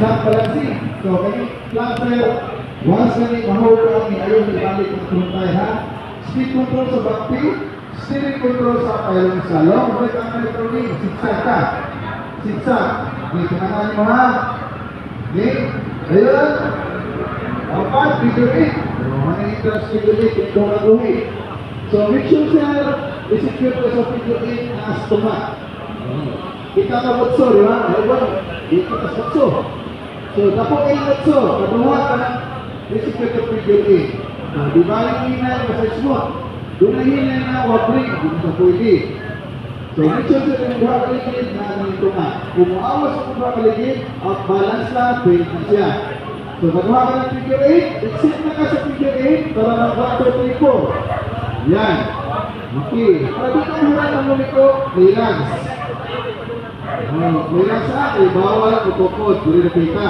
hand balancing. So, kami cluster, once kami mahawag kami, ayaw ibalik ang tuntay ha. Speed control sa backpedal, steering control sa pylon sa long brake ang electronic, zigzag ka. Zigzag. Okay, tumanan mo ha. Okay, ayun. Apat, figure 8. Mga interest figure 8, ito ang gawin. So, make sure sir, isecure ko sa figure 8 na astoma. Kita ka butso, di ba? Ayun, dito ka butso. So, dapo kayo butso, kaduha ka na isecure ka figure 8. Di ba yung hinay, massage mo? Doon na hinay na wabring, hindi ka pwede. So, make sure sir, kung buha kaligid na nito nga. Kung maawas kung buha kaligid, out-balance lang, pwede na siya. So, kaduha ka ng figure 8, exit na ka sa figure 8 para mag-factor 3-4. Yan. Okay. Para di ka mura ng lumiko, relax. Relax ha, bawal, upokod, duri na kita.